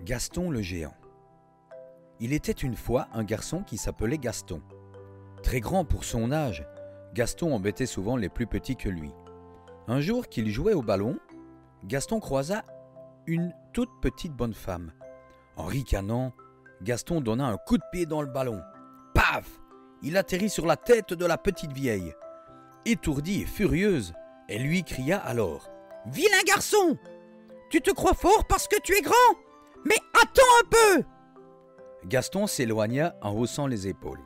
Gaston le géant. Il était une fois un garçon qui s'appelait Gaston. Très grand pour son âge, Gaston embêtait souvent les plus petits que lui. Un jour qu'il jouait au ballon, Gaston croisa une toute petite bonne femme. En ricanant, Gaston donna un coup de pied dans le ballon. Paf! Il atterrit sur la tête de la petite vieille. Étourdie et furieuse, elle lui cria alors: « Vilain garçon! Tu te crois fort parce que tu es grand? Mais attends un peu !» Gaston s'éloigna en haussant les épaules.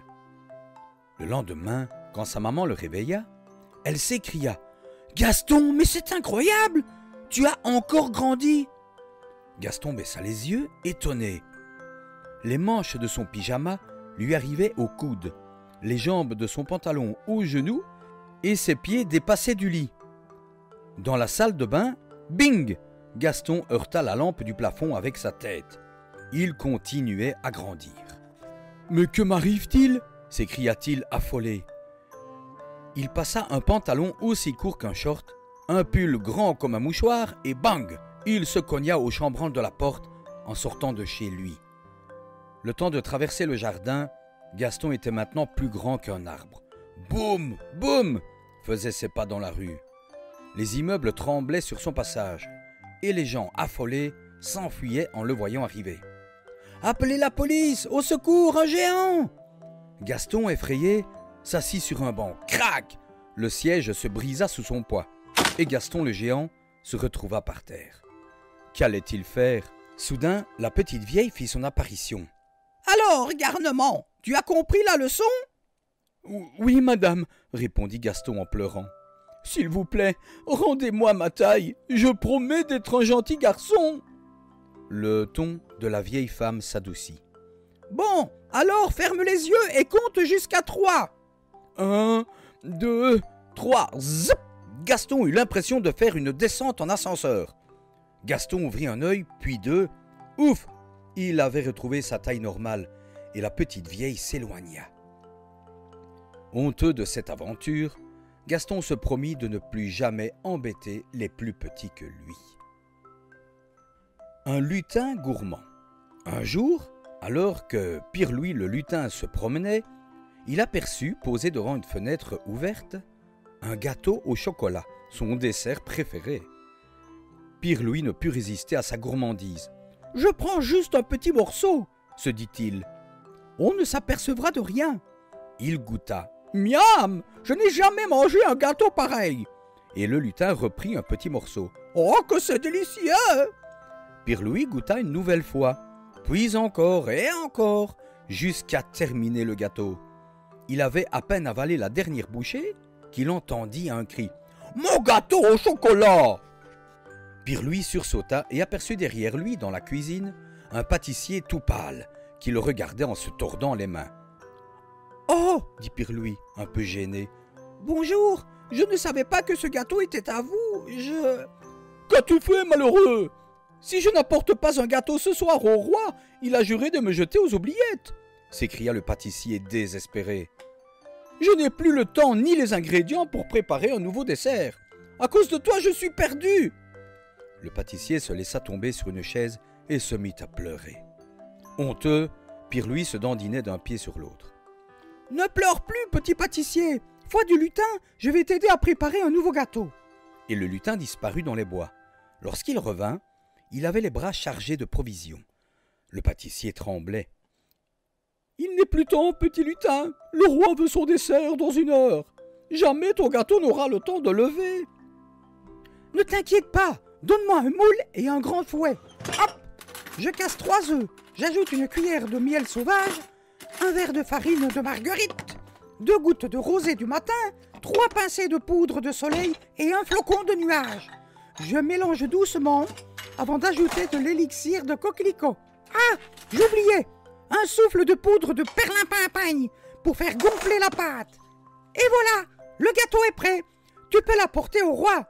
Le lendemain, quand sa maman le réveilla, elle s'écria: « Gaston, mais c'est incroyable! Tu as encore grandi !» Gaston baissa les yeux, étonné. Les manches de son pyjama lui arrivaient aux coudes, les jambes de son pantalon aux genoux et ses pieds dépassaient du lit. Dans la salle de bain, bing! Gaston heurta la lampe du plafond avec sa tête. Il continuait à grandir. « Mais que m'arrive-t-il » s'écria-t-il affolé. Il passa un pantalon aussi court qu'un short, un pull grand comme un mouchoir et bang! Il se cogna au chambranle de la porte en sortant de chez lui. Le temps de traverser le jardin, Gaston était maintenant plus grand qu'un arbre. Boum! Boum! Faisaient ses pas dans la rue. Les immeubles tremblaient sur son passage et les gens affolés s'enfuyaient en le voyant arriver. « Appelez la police! Au secours, un géant !» Gaston, effrayé, s'assit sur un banc. Crac! Le siège se brisa sous son poids et Gaston le géant se retrouva par terre. Qu'allait-il faire? Soudain, la petite vieille fit son apparition. « Alors, garnement, tu as compris la leçon ?»« Oui, madame, » répondit Gaston en pleurant. « S'il vous plaît, rendez-moi ma taille, je promets d'être un gentil garçon. » Le ton de la vieille femme s'adoucit. « Bon, alors ferme les yeux et compte jusqu'à 3. 1, 2, 3, zip !» Gaston eut l'impression de faire une descente en ascenseur. Gaston ouvrit un œil, puis deux. Ouf! Il avait retrouvé sa taille normale et la petite vieille s'éloigna. Honteux de cette aventure, Gaston se promit de ne plus jamais embêter les plus petits que lui. Un lutin gourmand. Un jour, alors que Pirlouit le lutin se promenait, il aperçut, posé devant une fenêtre ouverte, un gâteau au chocolat, son dessert préféré. Pirlouit ne put résister à sa gourmandise. « Je prends juste un petit morceau, » se dit-il. « On ne s'apercevra de rien. » Il goûta. « Miam! Je n'ai jamais mangé un gâteau pareil !» Et le lutin reprit un petit morceau. « Oh, que c'est délicieux !» Pirlouit goûta une nouvelle fois, puis encore et encore, jusqu'à terminer le gâteau. Il avait à peine avalé la dernière bouchée qu'il entendit un cri. « Mon gâteau au chocolat !» Pirlouit sursauta et aperçut derrière lui, dans la cuisine, un pâtissier tout pâle, qui le regardait en se tordant les mains. « Oh !» dit Pirlouit, un peu gêné. « Bonjour, je ne savais pas que ce gâteau était à vous, je... »« Qu'as-tu fait, malheureux ? Si je n'apporte pas un gâteau ce soir au roi, il a juré de me jeter aux oubliettes !» s'écria le pâtissier désespéré. « Je n'ai plus le temps ni les ingrédients pour préparer un nouveau dessert. À cause de toi, je suis perdu !» Le pâtissier se laissa tomber sur une chaise et se mit à pleurer. Honteux, Pirlouit se dandinait d'un pied sur l'autre. « Ne pleure plus, petit pâtissier. Foi du lutin, je vais t'aider à préparer un nouveau gâteau. » Et le lutin disparut dans les bois. Lorsqu'il revint, il avait les bras chargés de provisions. Le pâtissier tremblait. « Il n'est plus temps, petit lutin. Le roi veut son dessert dans 1 heure. Jamais ton gâteau n'aura le temps de lever. »« Ne t'inquiète pas. Donne-moi un moule et un grand fouet. Hop! Je casse 3 œufs. J'ajoute une cuillère de miel sauvage, un verre de farine de marguerite, 2 gouttes de rosée du matin, 3 pincées de poudre de soleil et un flocon de nuage. Je mélange doucement avant d'ajouter de l'élixir de coquelicot. Ah! J'oubliais! Un souffle de poudre de perlimpinpin pour faire gonfler la pâte. Et voilà! Le gâteau est prêt. Tu peux l'apporter au roi. »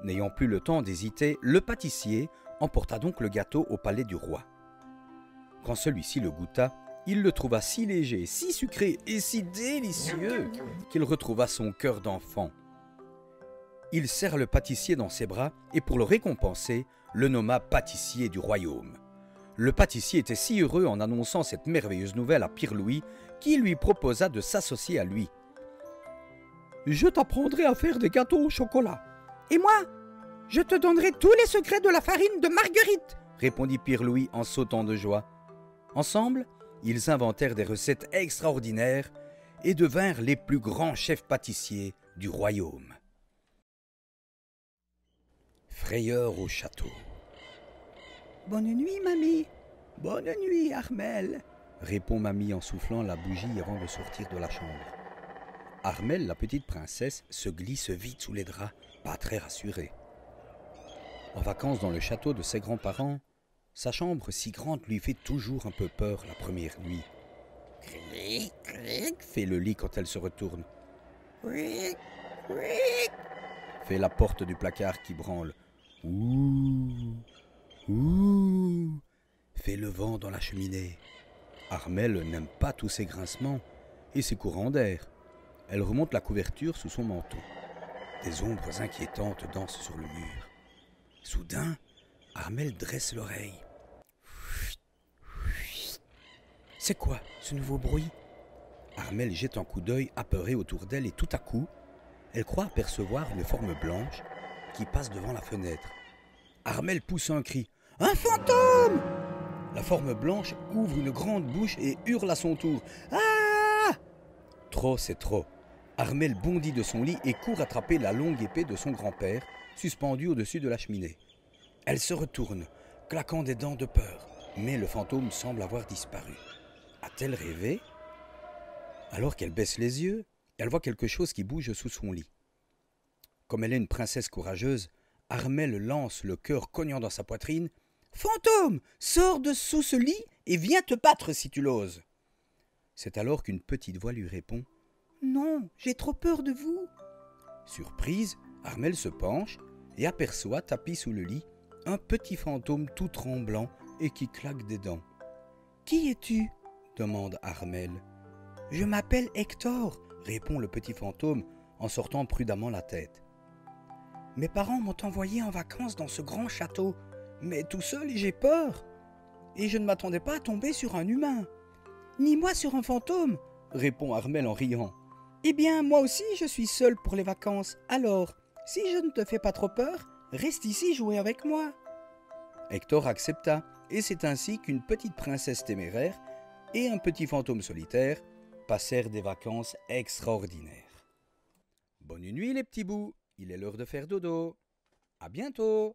N'ayant plus le temps d'hésiter, le pâtissier emporta donc le gâteau au palais du roi. Quand celui-ci le goûta, il le trouva si léger, si sucré et si délicieux qu'il retrouva son cœur d'enfant. Il serra le pâtissier dans ses bras et pour le récompenser, le nomma pâtissier du royaume. Le pâtissier était si heureux en annonçant cette merveilleuse nouvelle à Pirlouit qu'il lui proposa de s'associer à lui. « Je t'apprendrai à faire des gâteaux au chocolat. »« Et moi, je te donnerai tous les secrets de la farine de marguerite !» répondit Pirlouit en sautant de joie. Ensemble, ils inventèrent des recettes extraordinaires et devinrent les plus grands chefs pâtissiers du royaume. Frayeur au château. « Bonne nuit, mamie. Bonne nuit, Armelle, répond mamie en soufflant la bougie avant de sortir de la chambre. Armelle, la petite princesse, se glisse vite sous les draps, pas très rassurée. En vacances dans le château de ses grands-parents, sa chambre si grande lui fait toujours un peu peur la première nuit. Cric, cric, fait le lit quand elle se retourne. Cric, cric, fait la porte du placard qui branle. Ouh, ouh, fait le vent dans la cheminée. Armelle n'aime pas tous ces grincements et ces courants d'air. Elle remonte la couverture sous son manteau. Des ombres inquiétantes dansent sur le mur. Soudain, Armelle dresse l'oreille. C'est quoi ce nouveau bruit? Armelle jette un coup d'œil apeuré autour d'elle et tout à coup, elle croit apercevoir une forme blanche qui passe devant la fenêtre. Armelle pousse un cri. « Un fantôme !» La forme blanche ouvre une grande bouche et hurle à son tour. « Ah !» Trop, c'est trop. Armelle bondit de son lit et court attraper la longue épée de son grand-père, suspendue au-dessus de la cheminée. Elle se retourne, claquant des dents de peur, mais le fantôme semble avoir disparu. A-t-elle rêvé? Alors qu'elle baisse les yeux, elle voit quelque chose qui bouge sous son lit. Comme elle est une princesse courageuse, Armelle lance le cœur cognant dans sa poitrine. « Fantôme, sors de sous ce lit et viens te battre si tu l'oses !» C'est alors qu'une petite voix lui répond. « Non, j'ai trop peur de vous. » Surprise, Armelle se penche et aperçoit, tapis sous le lit, un petit fantôme tout tremblant et qui claque des dents. « Qui es-tu » demande Armelle. « Je m'appelle Hector » répond le petit fantôme en sortant prudemment la tête. « Mes parents m'ont envoyé en vacances dans ce grand château, mais tout seul et j'ai peur. Et je ne m'attendais pas à tomber sur un humain. Ni moi sur un fantôme » répond Armelle en riant. « Eh bien, moi aussi je suis seule pour les vacances, alors, si je ne te fais pas trop peur, reste ici jouer avec moi. » Hector accepta, et c'est ainsi qu'une petite princesse téméraire et un petit fantôme solitaire passèrent des vacances extraordinaires. Bonne nuit les petits bouts, il est l'heure de faire dodo. À bientôt.